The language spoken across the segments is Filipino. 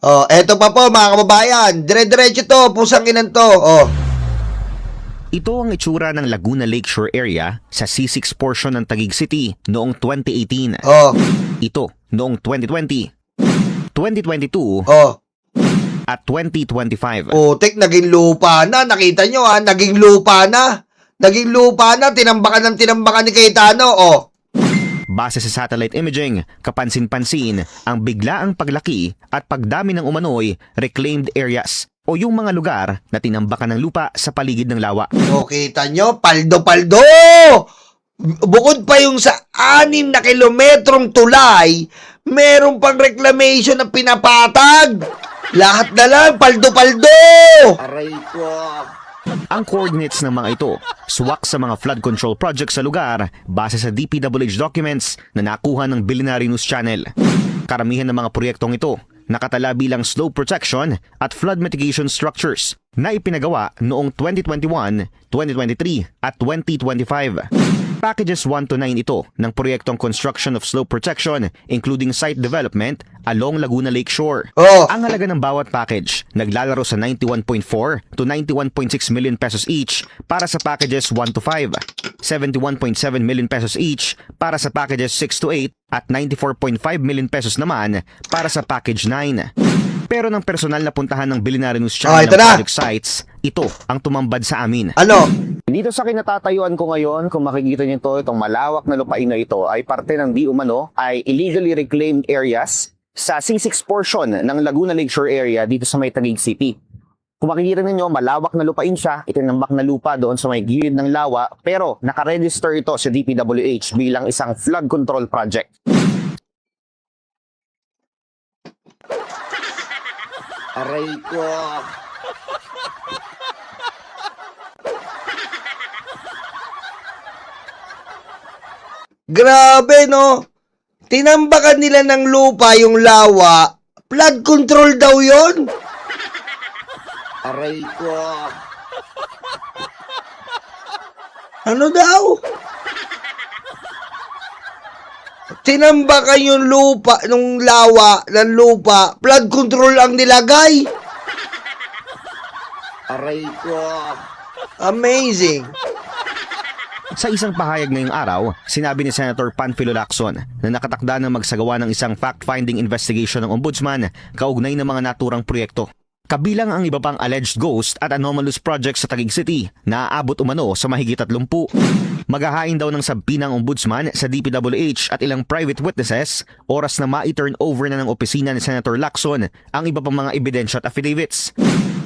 Oh, eto pa po mga kababayan. Dire-diretso to, pusang inan to. Oh. Ito ang itsura ng Laguna Lakeshore area sa C6 portion ng Taguig City noong 2018. Oh. Ito noong 2020, 2022 Oh. at 2025. Putik, naging lupa na. Nakita nyo ha, naging lupa na. Naging lupa na, tinambakan ni Cayetano. Oh. Base sa satellite imaging, kapansin-pansin ang biglaang paglaki at pagdami ng umano'y reclaimed areas o yung mga lugar na tinambakan ng lupa sa paligid ng lawa. O, kita nyo, paldo-paldo! Bukod pa yung sa 6 na kilometrong tulay, meron pang reclamation na pinapatag. Lahat na lang, paldo-paldo! Aray ko. Ang coordinates ng mga ito, swak sa mga flood control projects sa lugar base sa DPWH documents na nakuha ng Billionaire News Channel. Karamihan ng mga proyektong ito nakatala bilang slope protection at flood mitigation structures na ipinagawa noong 2021, 2023 at 2025. Packages 1 to 9 ito ng proyektong construction of slope protection including site development along Laguna Lakeshore. Oh. Ang halaga ng bawat package naglalaro sa 91.4 to 91.6 million pesos each para sa packages 1 to 5, 71.7 million pesos each para sa packages 6 to 8 at 94.5 million pesos naman para sa package 9. Pero ng personal na puntahan ng Billionaire News Channel ng project sites, ito ang tumambad sa amin. Ano? Dito sa kinatatayuan ko ngayon, kung makikita niyo ito, itong malawak na lupain na ito ay parte ng di umano ay illegally reclaimed areas sa C6 portion ng Laguna Lakeshore area dito sa may Taguig City. Kung makikita ninyo, malawak na lupain siya, itinambak na lupa doon sa may gilid ng lawa, pero nakaregister ito sa DPWH bilang isang flood control project. Aray ko. Grabe, no? Tinambakan nila ng lupa yung lawa. Flood control daw yon. Aray ko. Ano daw? Tinambakan yung lupa, nung lawa, ng lupa. Flood control ang nilagay. Aray ko. Amazing. Sa isang pahayag ngayong araw, sinabi ni Senator Panfilo Lacson na nakatakda ng magsagawa ng isang fact-finding investigation ng Ombudsman kaugnay ng mga naturang proyekto. Kabilang ang iba pang alleged ghost at anomalous projects sa Taguig City na aabot umano sa mahigit 30. Maghahain daw ng sabpi ng Ombudsman sa DPWH at ilang private witnesses oras na ma-turn over na ng opisina ni Senator Lacson ang iba pang mga ebidensya at affidavits.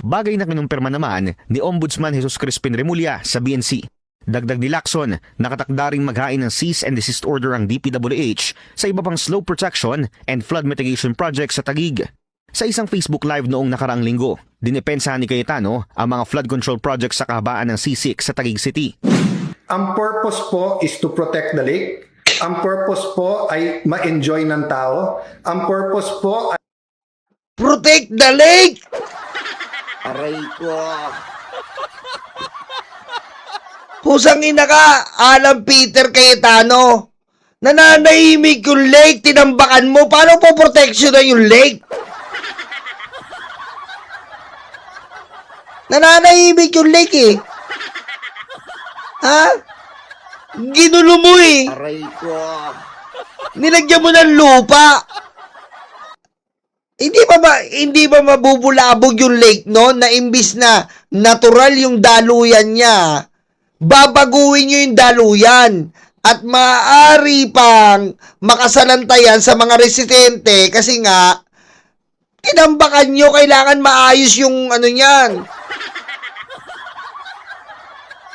Bagay na kinumpirma naman ni Ombudsman Jesus Crispin Remulla sa BNC. Dagdag ni Lacson, nakatakda ring maghain ng cease and desist order ang DPWH sa iba pang slope protection and flood mitigation projects sa Taguig. Sa isang Facebook Live noong nakaraang linggo, dinipensahan ni Cayetano ang mga flood control projects sa kahabaan ng C6 sa Taguig City. Ang purpose po is to protect the lake. Ang purpose po ay ma-enjoy ng tao. Ang purpose po ay Protect the lake! Aray ko. Pusang ina ka, Alan Peter Cayetano. Nananahimik yung lake, tinambakan mo. Paano po protection na yung lake? Nananahimik yung lake eh. Ha? Ginulo mo eh. Aray ko. Nilagyan mo ng lupa. Hindi ba mabubulabog yung lake no na imbis na natural yung daluyan niya, babaguhin nyo yung daluyan at maaari pang makasalantayan sa mga residente kasi nga tinambakan nyo, kailangan maayos yung ano niyan.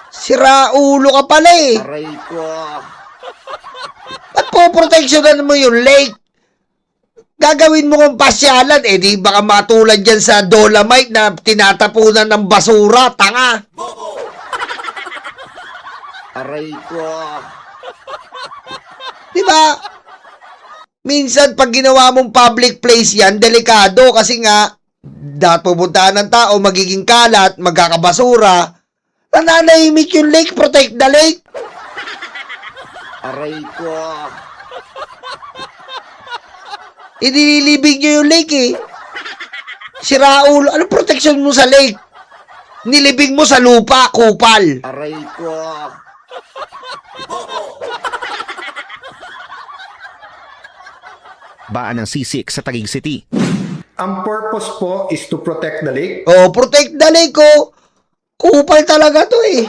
Sira ulo ka pala eh. Aray ko. Ba't poproteksyonan mo yung lake? Gagawin mo kong pasyalan, eh di baka matulad dyan sa Dolomite na tinatapunan ng basura, tanga. Aray ko. Diba? Minsan pag ginawa mong public place yan, delikado kasi nga dapat pupuntahan ng tao, magiging kalat, magkakabasura. Nananahimik yung lake, protect the lake. Aray ko. Inililibig nyo yung lake eh. Si Raul, anong protection mo sa lake? Nilibing mo sa lupa, kupal. Aray ko. Baan ng sisik sa Taguig City. Ang purpose po is to protect the lake. Oh, protect the lake ko. Kupal talaga to eh.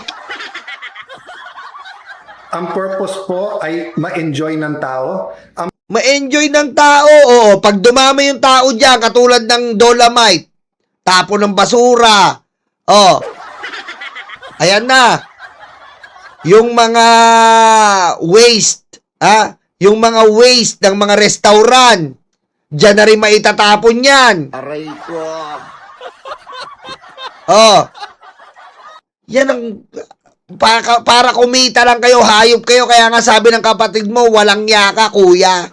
Ang purpose po ay ma-enjoy ng tao. Ang Ma-enjoy ng tao. Oo, pag dumami yung tao dyan, katulad ng Dolomite, tapo ng basura. Oh, ayan na. Yung mga waste, yung mga waste ng mga restaurant, dyan na rin maitatapon yan. Aray ko. Oh, yan ang, para kumita lang kayo, hayop kayo, kaya nga sabi ng kapatid mo, walang yaka, kuya.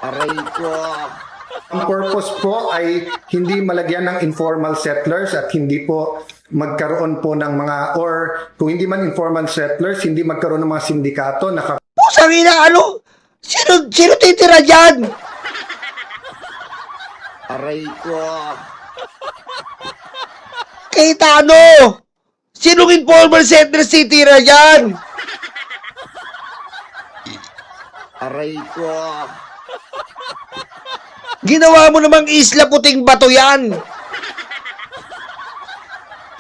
Aray ko. Ang purpose po ay hindi malagyan ng informal settlers at hindi po magkaroon po ng mga, or kung hindi man informal settlers, hindi magkaroon ng mga sindikato na Pusang ina, ano? Sino titira dyan? Aray ko. Kita ano? Sinong informal settlers titira dyan? Aray ko. Ginawa mo namang isla puting bato yan.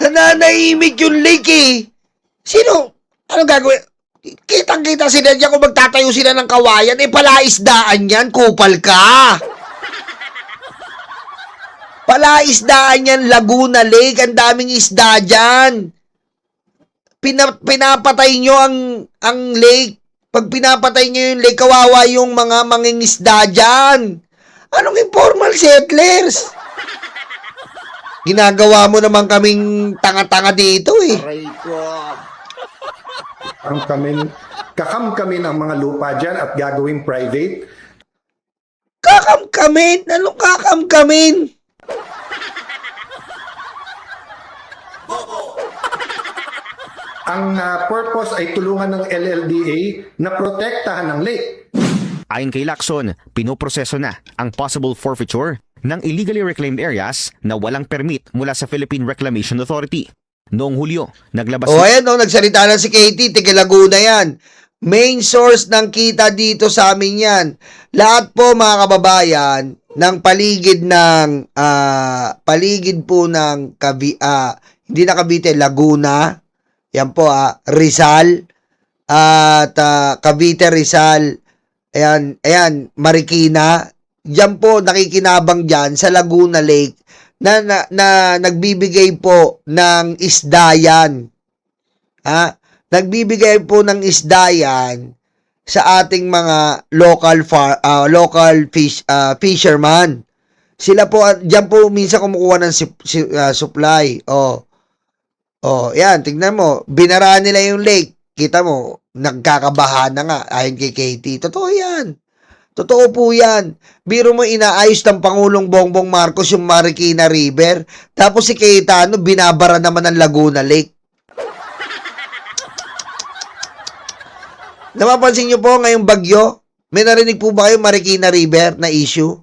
Nananahimik yung lake eh. Sino? Anong gagawin? Kitang-kita sila dyan kung magtatayo sila ng kawayan. Eh palaisdaan yan, kupal ka. Palaisdaan yan, Laguna Lake. Ang daming isda dyan. Pinapatay nyo ang lake. Pag pinapatay nyo yung lake, kawawa yung mga mangingisda dyan. Anong informal settlers? Ginagawa mo naman kaming tanga-tanga dito eh. Aray ko. kakamkamin ang mga lupa dyan at gagawing private. Kakamkamin? Anong kakamkamin? Ang purpose ay tulungan ng LLDA na protektahan ng lake. Ayon kay Lacson, pinoproseso na ang possible forfeiture ng illegally reclaimed areas na walang permit mula sa Philippine Reclamation Authority. Noong Hulyo, naglabas O ayan, nagsalita na si Katie, taga Laguna yan. Main source ng kita dito sa amin yan. Lahat po mga kababayan, ng paligid po ng hindi na Cavite, Laguna, yan po Rizal, at Cavite, Rizal, ayan, Marikina, yan po nakikinabang dyan sa Laguna Lake na nagbibigay po ng isda yan. Nagbibigay po ng isda yan sa ating mga local fisherman. Sila po, diyan po minsan kumukuha ng supply. Yan, tingnan mo, binara nila yung lake. Kita mo, nagkakabaha na nga, ayon kay Katie. Totoo yan. Totoo po yan. Biro mo, inaayos ng Pangulong Bongbong Marcos yung Marikina River. Tapos si Cayetano, binabara naman ng Laguna Lake. Napapansin nyo po ngayong bagyo? May narinig po ba kayo Marikina River na issue?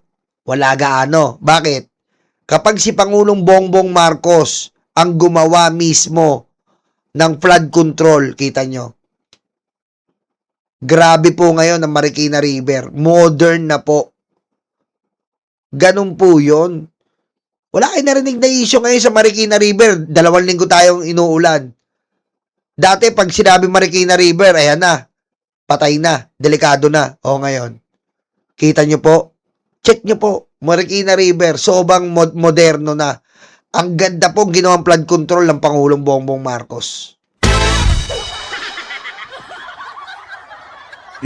Wala gaano. Bakit? Kapag si Pangulong Bongbong Marcos ang gumawa mismo ng flood control, kita nyo. Grabe po ngayon ang Marikina River. Modern na po. Ganun po yun. Wala kayo narinig na issue ngayon sa Marikina River. 2 linggo tayong inuulan. Dati pag sinabi Marikina River, ayan na. Patay na. Delikado na. O ngayon. Kita nyo po. Check nyo po. Marikina River. Sobang moderno na. Ang ganda po ginawang flood control ng Pangulong Bongbong Marcos.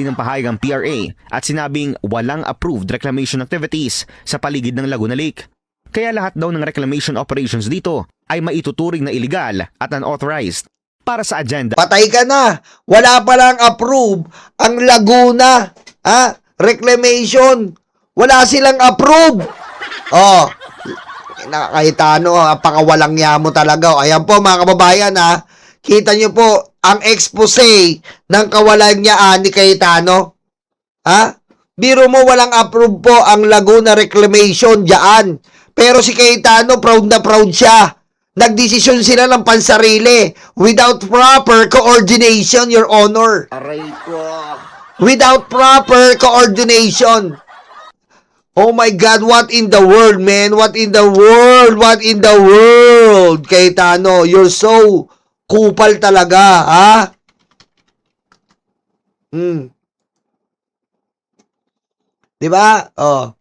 din ng pahayag ang PRA at sinabing walang approved reclamation activities sa paligid ng Laguna Lake. Kaya lahat daw ng reclamation operations dito ay maituturing na illegal at unauthorized para sa agenda. Patay ka na. Wala pa lang approve ang Laguna. Reclamation. Wala silang approve. Nakakahitano, pakawalang yamo talaga. Ayan po mga kababayan Kita nyo po ang expose ng kawalan niya ni Cayetano. Biro mo walang approve po ang Laguna Reclamation diyan. Pero si Cayetano proud na proud siya. Nagdesisyon sila ng pansarili without proper coordination, Your Honor. Aray ko. Without proper coordination. Oh my God, what in the world, man? What in the world? What in the world? Cayetano, you're so kupal talaga, ha? Di ba? Oh.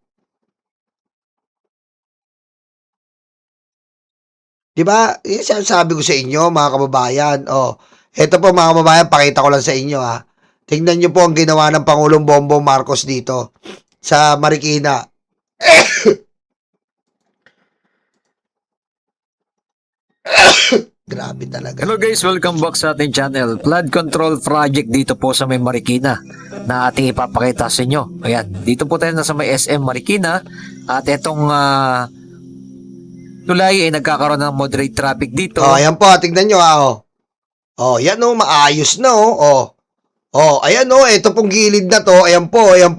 Di ba? Yung sabi ko sa inyo, mga kababayan. Oh. Ito po, mga kababayan, pakita ko lang sa inyo, ha. Tingnan nyo po ang ginawa ng Pangulong Bongbong Marcos dito sa Marikina. Grabe talaga. Hello guys, welcome back sa ating channel. Flood control project dito po sa may Marikina na ating ipapakita sa inyo. Ayan, dito po tayo na sa may SM Marikina at itong tulay ay nagkakaroon ng moderate traffic dito. Oh, ayan po, tingnan nyo, ha. Oh, oh yan, oh, maayos na, oh. Oh. Oh, ayan oh, ito pong gilid na to. Ayan po yung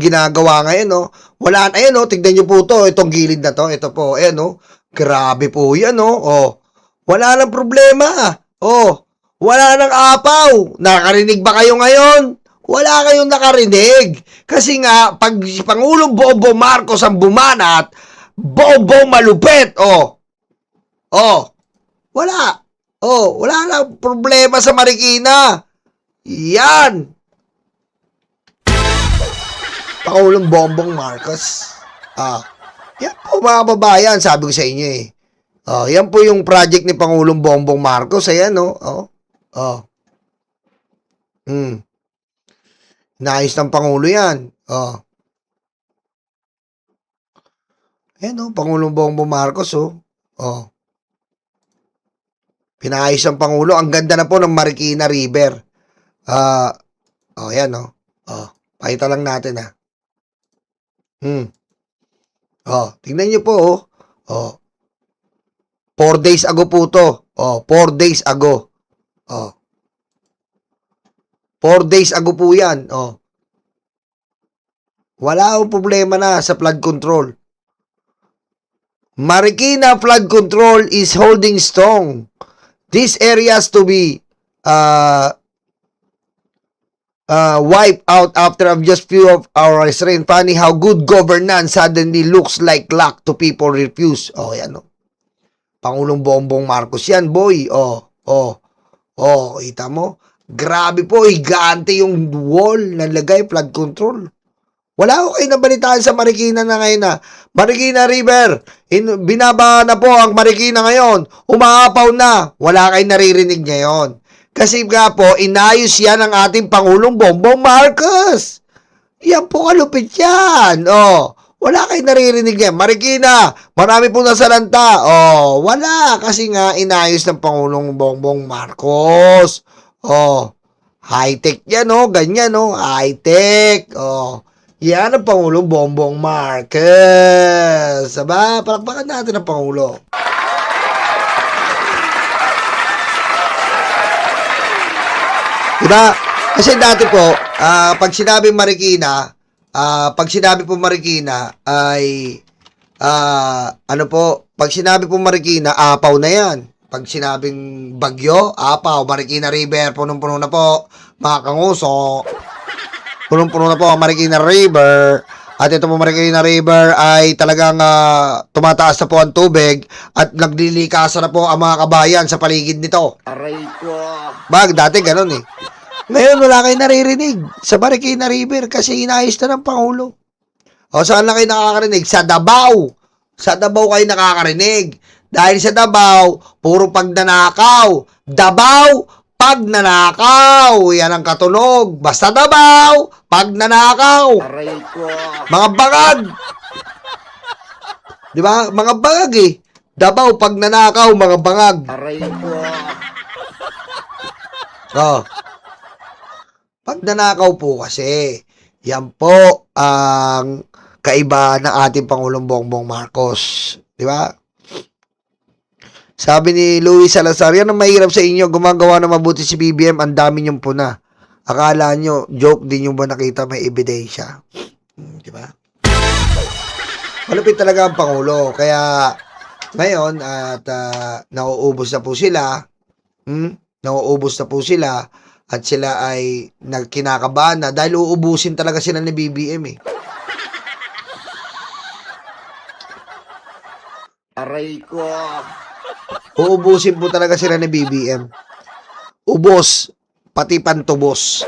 ginagawa ngayon, oh. Wala, ayan oh, tignan niyo po to, itong gilid na to. Ito po, ayan oh. Grabe po 'yan, oh. Oh. Wala nang problema. Oh. Wala nang apaw. Nakarinig ba kayo ngayon? Wala kayong nakarinig. Kasi nga pag si Pangulong Bongbong Marcos ang bumanat, bombong malupit, oh. Oh. Wala. Oh, wala nang problema sa Marikina. Yan! Pangulong Bongbong Marcos. Yan po mga babayan, sabi ko sa inyo eh. Yan po yung project ni Pangulong Bongbong Marcos. Ayan oh. Naayos ng Pangulo yan. Ayan oh, Pangulong Bongbong Marcos oh. Pinaayos ng Pangulo. Ang ganda na po ng Marikina River. Yan oh. Pakita lang natin ha. Tingnan nyo po oh. 4 days ago po to. 4 days ago. 4 days ago po yan. Wala akong problema na sa flood control. Marikina flood control is holding strong. These areas to be wiped out after just few of hours rain. Funny how good governance suddenly looks like luck to people refuse. Yan Pangulong Bongbong Marcos yan, boy. Kita mo? Grabe po, higante yung wall na lagay, flood control. Wala ko kayo nabalitaan sa Marikina na ngayon na. Marikina River, binaba na po ang Marikina ngayon. Umaapaw na. Wala kayo naririnig ngayon. Kasi nga po, inayos yan ng ating Pangulong Bongbong Marcos. Yan po kalupit yan. Wala kayo naririnig yan. Marikina, marami po nasalanta. Wala. Kasi nga, inayos ng Pangulong Bongbong Marcos. High-tech yan, ganyan, high-tech. Yan ang Pangulong Bongbong Marcos. Saba, palakpakan natin ang Pangulo. Diba? Kasi dati po, pag sinabi Marikina, ay pag sinabi po Marikina, apaw na yan. Pag sinabing bagyo, apaw, Marikina River, punong-puno na po, mga kanguso. Punong-puno na po ang Marikina River. At ito po Marikina River ay talagang tumataas na po ang tubig at naglilikasan na po ang mga kabayan sa paligid nito. Aray ko. Dati ganun eh. Ngayon wala kayo naririnig sa Marikina River kasi inayos na ng Pangulo. Saan lang kayo nakakarinig? Sa Davao. Sa Davao kayo nakakarinig. Dahil sa Davao, puro pagnanakaw. Davao, pagnanakaw. Yan ang katunog. Basta Davao, pagnanakaw. Aray ko. Mga bangag. Di ba? Mga bangag eh. Davao, pagnanakaw, mga bangag. Aray ko. Pagnanakaw po kasi. Yan po ang kaibahan ng ating Pangulong Bongbong Marcos. Di ba? Sabi ni Luis Salazar, yan ang mahirap sa inyo, gumagawa na mabuti si BBM, ang dami niyong puna. Akala nyo, joke din yung ba nakita may ebidensya? Di ba? Malupit talaga ang Pangulo. Kaya, ngayon, at nauubos na po sila, nauubos na po sila, at sila ay nagkinakabahan na dahil uubusin talaga sila ni BBM eh. Aray ko. Uubusin po talaga sila ni BBM. Ubos, pati pantubos.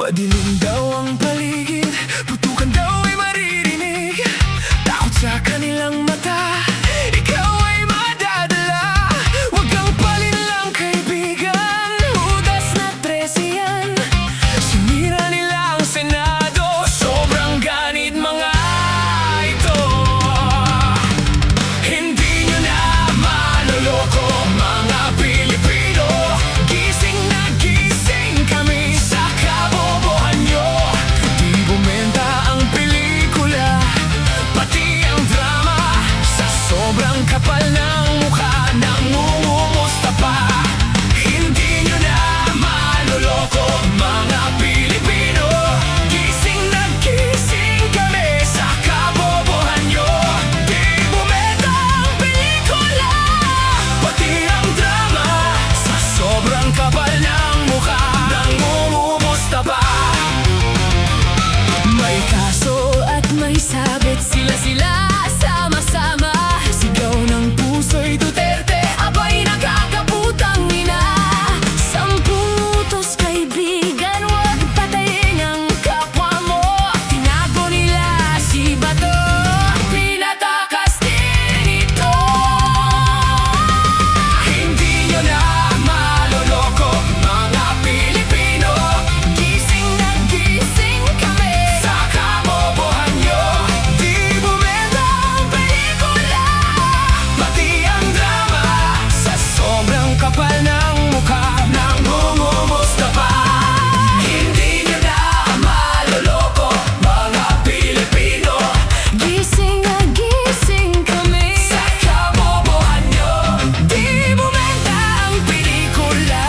Madilim daw ang paligid, putukan daw ay maririnig. Takot sa kanilang mata, ikaw ay madadala. Huwag kang palinlang kaibigan, hudas na 13 yan. Sinira nila ang Senado, sobrang ganit mga ito. Hindi nyo na maloloko mga Pilipino. Gising na gising kami sa kabobohan nyo. Di bumenta ang pelikula, pati ang drama. Sa sobrang kapal ng mukha, nangungumusta pa. Hindi nyo na maloloko mga Pilipino. Gising na gising kami sa kabobohan nyo. Di bumenta ang pelikula, pati ang drama. Sa sobrang kapal ng mukha, nangungumusta pa. May kaso at may sabit, sila sama-sama. Sigaw ng puso'y Duterte, abay nakakaputang ina. 10 utos kaibigan, huwag patayin ang kapwa mo. Tinago nila si Bato, pinatakas din ito. Hindi nyo na maloloko mga Pilipino. Gising na gising kami sa kabobohan nyo. Di bumenta ang pelikula, pati ang drama. Sa sobrang kapal ng mukha, nangungumusta pa. Hindi nyo na maloloko mga Pilipino. Gising na gising kami sa kabobohan nyo. Di bumenta ang pelikula,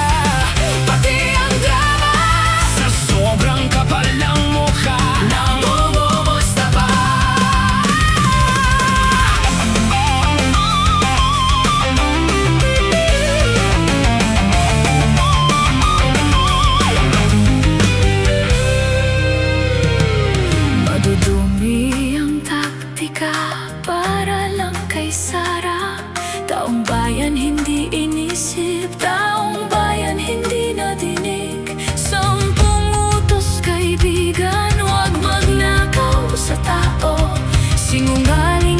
pati ang drama. Sa sobrang kapal ng mukha, nangungumusta pa. Madudumi ang taktika para lang kay Sara. Taong bayan hindi inisip, taong bayan hindi nadinig. 10 utos kaibigan, huwag magnakaw sa tao. Sinungaling